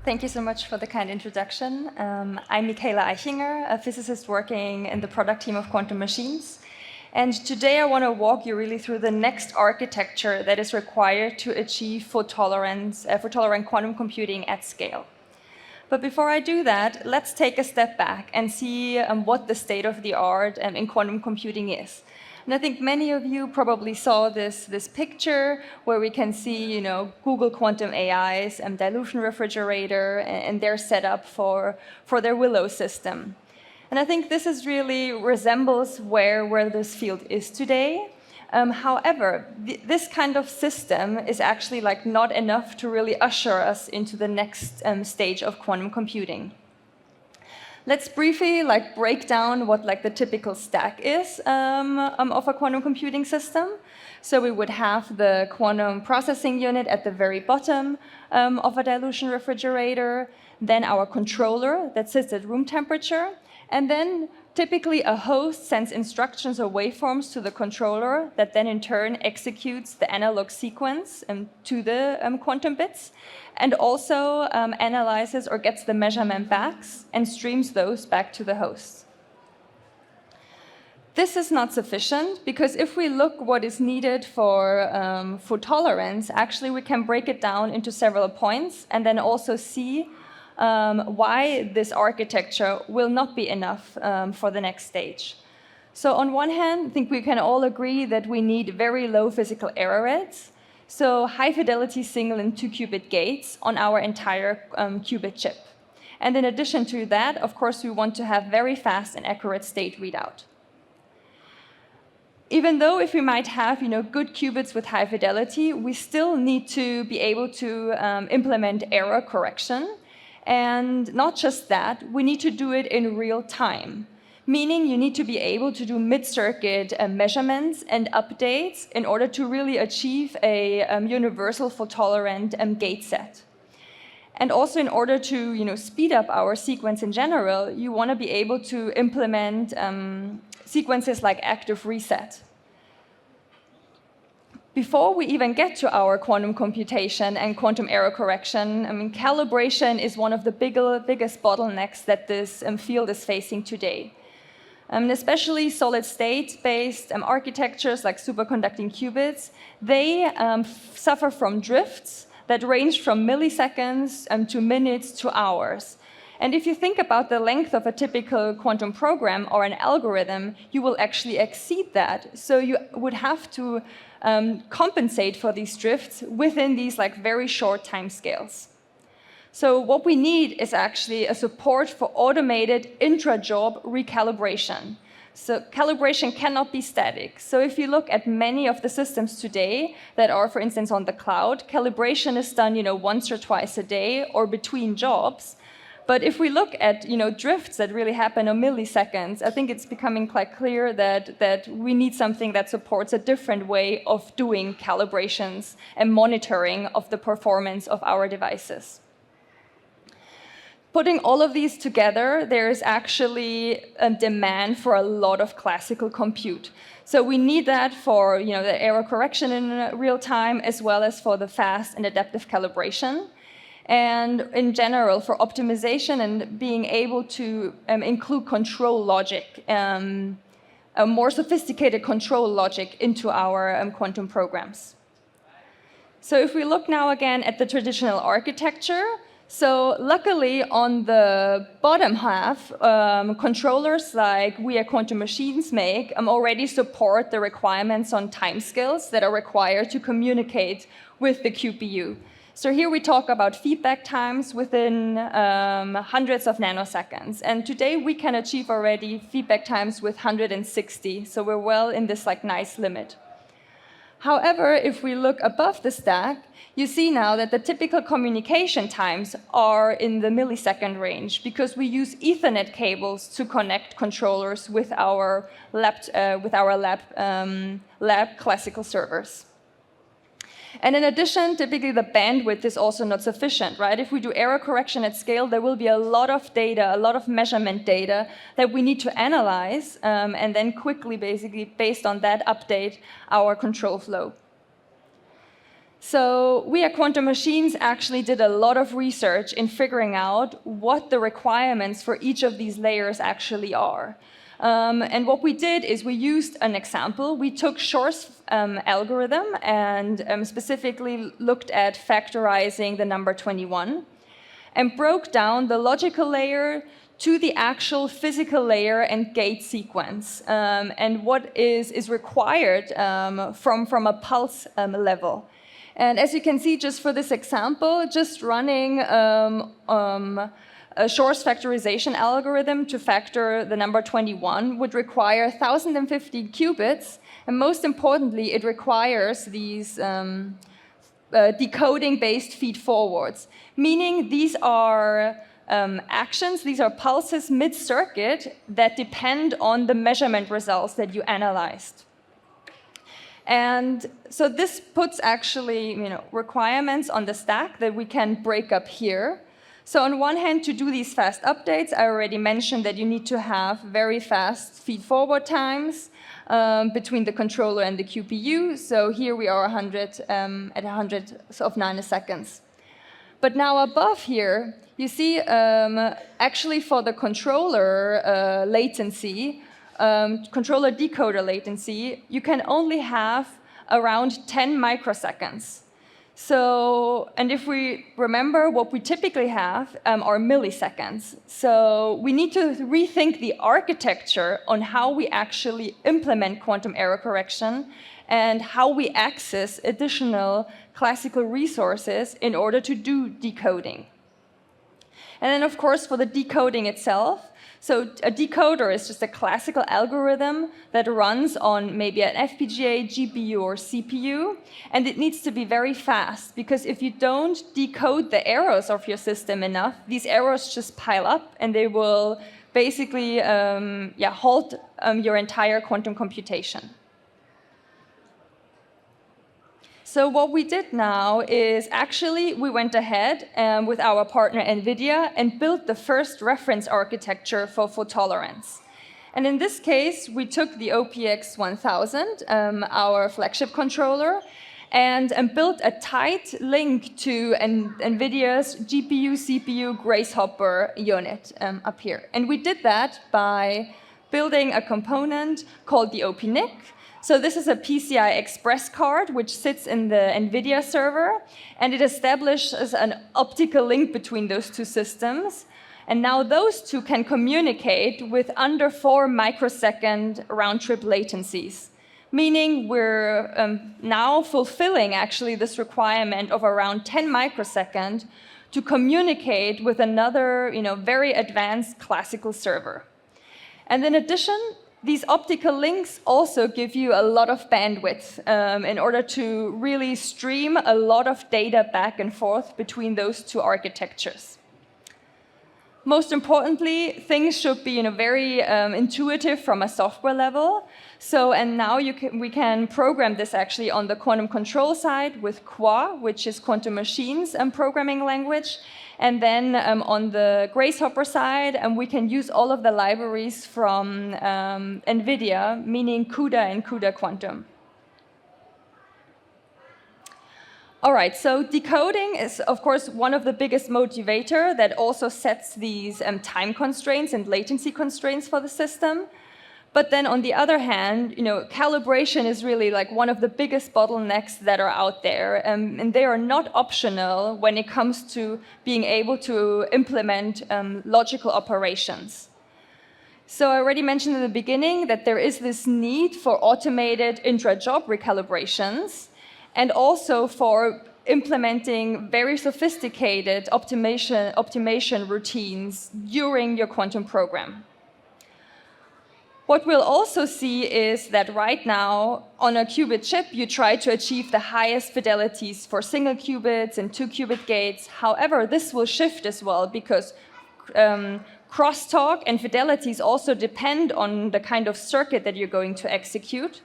Thank you so much for the kind introduction. I'm Michaela Eichinger, a physicist working in the product team of quantum machines. And today I want to walk you really through the next architecture that is required to achieve fault-tolerant quantum computing at scale. But before I do that, let's take a step back and see what the state of the art in quantum computing is. And I think many of you probably saw this picture where we can see, Google Quantum AI's dilution refrigerator and their setup for their Willow system. And I think this is really resembles where this field is today. However, this kind of system is actually not enough to really usher us into the next stage of quantum computing. Let's briefly break down what the typical stack is of a quantum computing system. So we would have the quantum processing unit at the very bottom of a dilution refrigerator, then our controller that sits at room temperature, and then typically a host sends instructions or waveforms to the controller that then in turn executes the analog sequence to the quantum bits, and also analyzes or gets the measurement backs and streams those back to the host. This is not sufficient because if we look what is needed for tolerance, actually we can break it down into several points and then also see why this architecture will not be enough for the next stage. So on one hand, I think we can all agree that we need very low physical error rates, so high fidelity single and 2-qubit gates on our entire qubit chip. And in addition to that, of course, we want to have very fast and accurate state readout. Even though if we might have good qubits with high fidelity, we still need to be able to implement error correction. And not just that, we need to do it in real time, meaning you need to be able to do mid-circuit measurements and updates in order to really achieve a universal fault-tolerant gate set. And also in order to speed up our sequence in general, you want to be able to implement sequences like active reset. Before we even get to our quantum computation and quantum error correction, calibration is one of the biggest bottlenecks that this field is facing today. Especially solid-state-based architectures like superconducting qubits, they suffer from drifts that range from milliseconds to minutes to hours. And if you think about the length of a typical quantum program or an algorithm, you will actually exceed that. So you would have to compensate for these drifts within these very short timescales. So what we need is actually a support for automated intra-job recalibration. So calibration cannot be static. So if you look at many of the systems today that are, for instance, on the cloud, calibration is done once or twice a day or between jobs. But if we look at drifts that really happen in milliseconds, I think it's becoming quite clear that we need something that supports a different way of doing calibrations and monitoring of the performance of our devices. Putting all of these together, there is actually a demand for a lot of classical compute. So we need that for the error correction in real time, as well as for the fast and adaptive calibration. And in general, for optimization and being able to include control logic, a more sophisticated control logic into our quantum programs. So if we look now again at the traditional architecture, so luckily on the bottom half, controllers like we at Quantum Machines make already support the requirements on timescales that are required to communicate with the QPU. So here we talk about feedback times within hundreds of nanoseconds. And today we can achieve already feedback times with 160. So we're well in this nice limit. However, if we look above the stack, you see now that the typical communication times are in the millisecond range because we use Ethernet cables to connect controllers with our lab classical servers. And in addition, typically the bandwidth is also not sufficient, right? If we do error correction at scale, there will be a lot of data, a lot of measurement data that we need to analyze and then quickly, basically, based on that, update our control flow. So we at Quantum Machines actually did a lot of research in figuring out what the requirements for each of these layers actually are. And what we did is we used an example. We took Shor's algorithm and specifically looked at factorizing the number 21 and broke down the logical layer to the actual physical layer and gate sequence and what is required from a pulse level. And as you can see, just for this example, just running a Shor's factorization algorithm to factor the number 21 would require 1,050 qubits, and most importantly, it requires these decoding-based feed-forwards, meaning these are actions, these are pulses mid-circuit that depend on the measurement results that you analyzed. And so this puts actually requirements on the stack that we can break up here. So on one hand, to do these fast updates, I already mentioned that you need to have very fast feed-forward times between the controller and the QPU. So here we are at 100 of nanoseconds. But now above here, you see actually for the controller latency, controller decoder latency, you can only have around 10 microseconds. So, and if we remember what we typically have are milliseconds. So we need to rethink the architecture on how we actually implement quantum error correction and how we access additional classical resources in order to do decoding. And then, of course, for the decoding itself, so a decoder is just a classical algorithm that runs on maybe an FPGA, GPU, or CPU, and it needs to be very fast, because if you don't decode the errors of your system enough, these errors just pile up and they will basically halt your entire quantum computation. So what we did now is actually we went ahead with our partner NVIDIA and built the first reference architecture for fault tolerance. And in this case, we took the OPX 1000, our flagship controller, and built a tight link to NVIDIA's GPU-CPU Grasshopper unit up here. And we did that by building a component called the OP-NIC. So this is a PCI Express card which sits in the NVIDIA server, and it establishes an optical link between those two systems. And now those two can communicate with under 4 microsecond round-trip latencies, meaning we're now fulfilling actually this requirement of around 10 microsecond to communicate with another very advanced classical server. And in addition, these optical links also give you a lot of bandwidth in order to really stream a lot of data back and forth between those two architectures. Most importantly, things should be very intuitive from a software level. So, and now we can program this actually on the quantum control side with QUA, which is Quantum Machines programming language. And then on the Grasshopper side, we can use all of the libraries from NVIDIA, meaning CUDA and CUDA Quantum. All right, so decoding is, of course, one of the biggest motivator that also sets these time constraints and latency constraints for the system. But then on the other hand, calibration is really like one of the biggest bottlenecks that are out there. And they are not optional when it comes to being able to implement logical operations. So I already mentioned in the beginning that there is this need for automated intra-job recalibrations and also for implementing very sophisticated optimization routines during your quantum program. What we'll also see is that right now, on a qubit chip, you try to achieve the highest fidelities for single qubits and 2-qubit gates. However, this will shift as well because crosstalk and fidelities also depend on the kind of circuit that you're going to execute.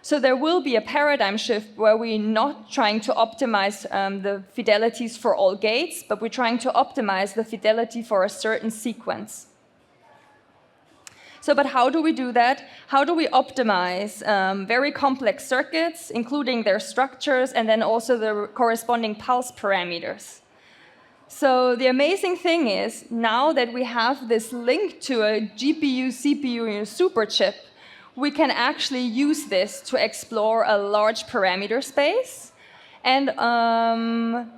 So there will be a paradigm shift where we're not trying to optimize the fidelities for all gates, but we're trying to optimize the fidelity for a certain sequence. So, but how do we do that? How do we optimize very complex circuits, including their structures, and then also the corresponding pulse parameters? So the amazing thing is, now that we have this link to a GPU, CPU superchip, we can actually use this to explore a large parameter space and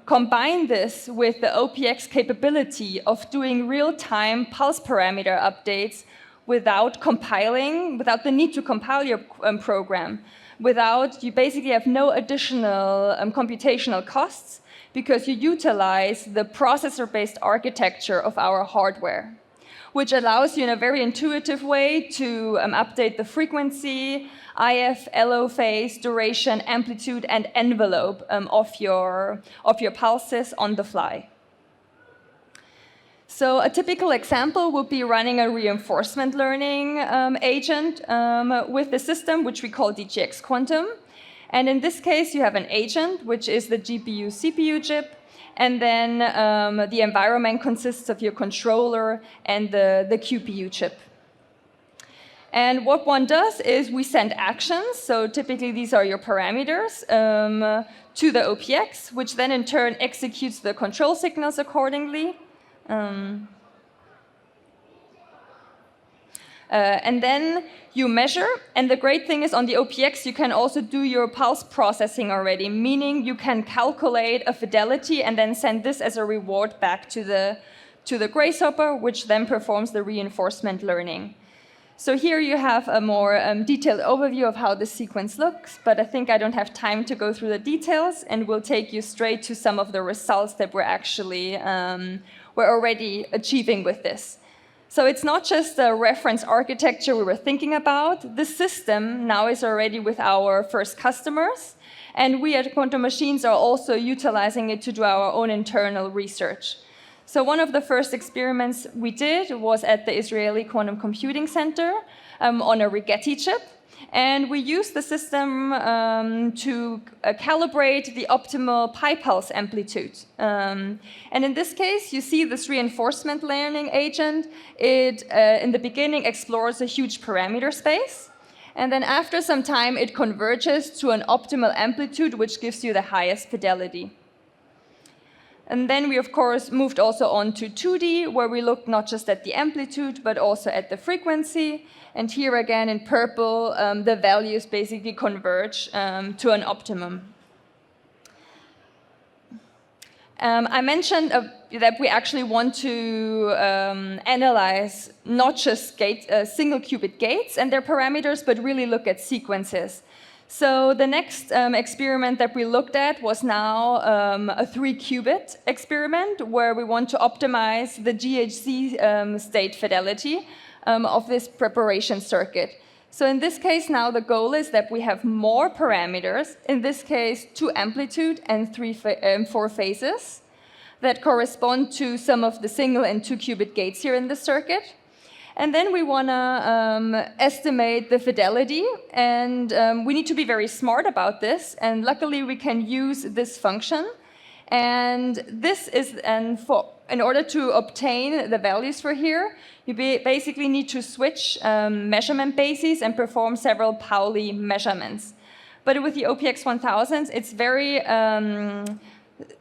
combine this with the OPX capability of doing real-time pulse parameter updates without the need to compile your program, you basically have no additional computational costs, because you utilize the processor-based architecture of our hardware, which allows you in a very intuitive way to update the frequency, IF, LO phase, duration, amplitude, and envelope of your pulses on the fly. So a typical example would be running a reinforcement learning agent with the system, which we call DGX Quantum. And in this case, you have an agent, which is the GPU, CPU chip, and then the environment consists of your controller and the QPU chip. And what one does is we send actions, so typically these are your parameters, to the OPX, which then in turn executes the control signals accordingly. And then you measure, and the great thing is on the OPX you can also do your pulse processing already, meaning you can calculate a fidelity and then send this as a reward back to the grasshopper, which then performs the reinforcement learning. So here you have a more detailed overview of how the sequence looks, but I think I don't have time to go through the details, and we'll take you straight to some of the results that we're already achieving with this. So it's not just a reference architecture we were thinking about. The system now is already with our first customers, and we at Quantum Machines are also utilizing it to do our own internal research. So one of the first experiments we did was at the Israeli Quantum Computing Center on a Rigetti chip. And we used the system to calibrate the optimal pi pulse amplitude. And in this case, you see this reinforcement learning agent. It, in the beginning, explores a huge parameter space. And then after some time, it converges to an optimal amplitude, which gives you the highest fidelity. And then we, of course, moved also on to 2D, where we looked not just at the amplitude, but also at the frequency. And here again, in purple, the values basically converge to an optimum. I mentioned that we actually want to analyze not just single qubit gates and their parameters, but really look at sequences. So the next experiment that we looked at was now a 3-qubit experiment, where we want to optimize the GHZ state fidelity of this preparation circuit. So in this case now the goal is that we have more parameters, in this case 2 amplitude and 4 phases, that correspond to some of the single and 2-qubit gates here in the circuit. And then we want to estimate the fidelity, and we need to be very smart about this, and luckily we can use this function. And this is, in order to obtain the values for here, you basically need to switch measurement bases and perform several Pauli measurements. But with the OPX 1000, it's very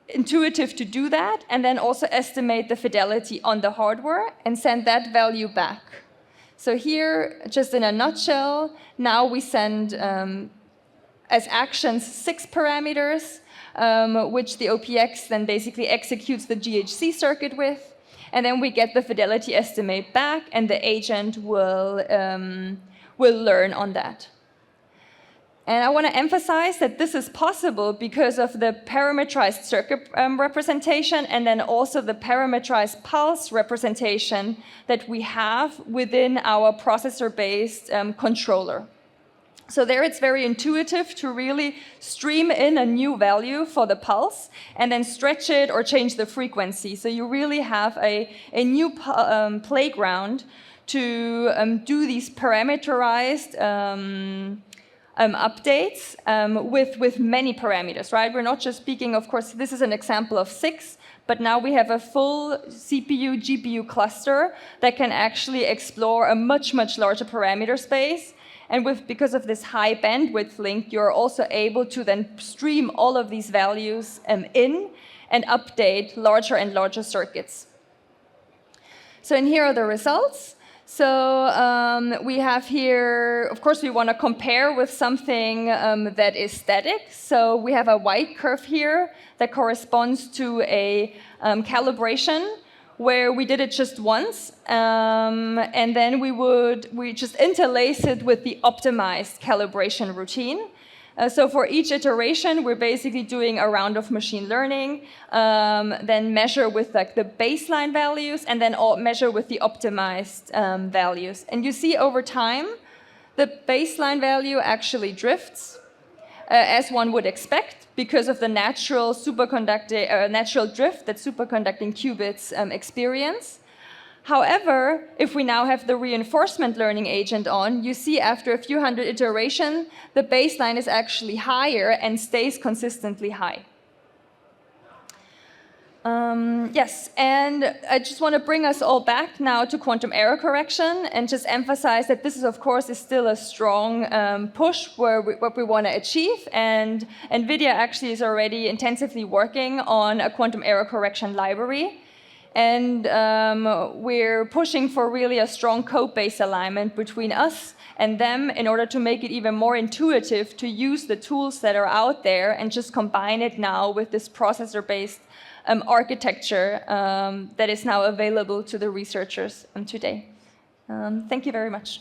intuitive to do that, and then also estimate the fidelity on the hardware and send that value back. So here, just in a nutshell, now we send as actions 6 parameters, which the OPX then basically executes the GHZ circuit with, and then we get the fidelity estimate back, and the agent will learn on that. And I want to emphasize that this is possible because of the parametrized circuit representation, and then also the parametrized pulse representation that we have within our processor-based controller. So there it's very intuitive to really stream in a new value for the pulse and then stretch it or change the frequency. So you really have a new playground to do these parameterized updates with many parameters, right? We're not just speaking, of course, this is an example of 6, but now we have a full CPU, GPU cluster that can actually explore a much, much larger parameter space. And because of this high bandwidth link, you're also able to then stream all of these values in and update larger and larger circuits. So and here are the results. So we have here, of course, we want to compare with something that is static. So we have a white curve here that corresponds to a calibration where we did it just once, and then we just interlace it with the optimized calibration routine. So for each iteration, we're basically doing a round of machine learning, then measure with like the baseline values, and then measure with the optimized values. And you see over time, the baseline value actually drifts, as one would expect, because of the natural drift that superconducting qubits experience. However, if we now have the reinforcement learning agent on, you see after a few hundred iterations, the baseline is actually higher and stays consistently high. Yes, and I just want to bring us all back now to quantum error correction and just emphasize that this is, of course, is still a strong push what we want to achieve. And NVIDIA actually is already intensively working on a quantum error correction library. And we're pushing for really a strong code-based alignment between us and them in order to make it even more intuitive to use the tools that are out there and just combine it now with this processor-based architecture that is now available to the researchers today. Thank you very much.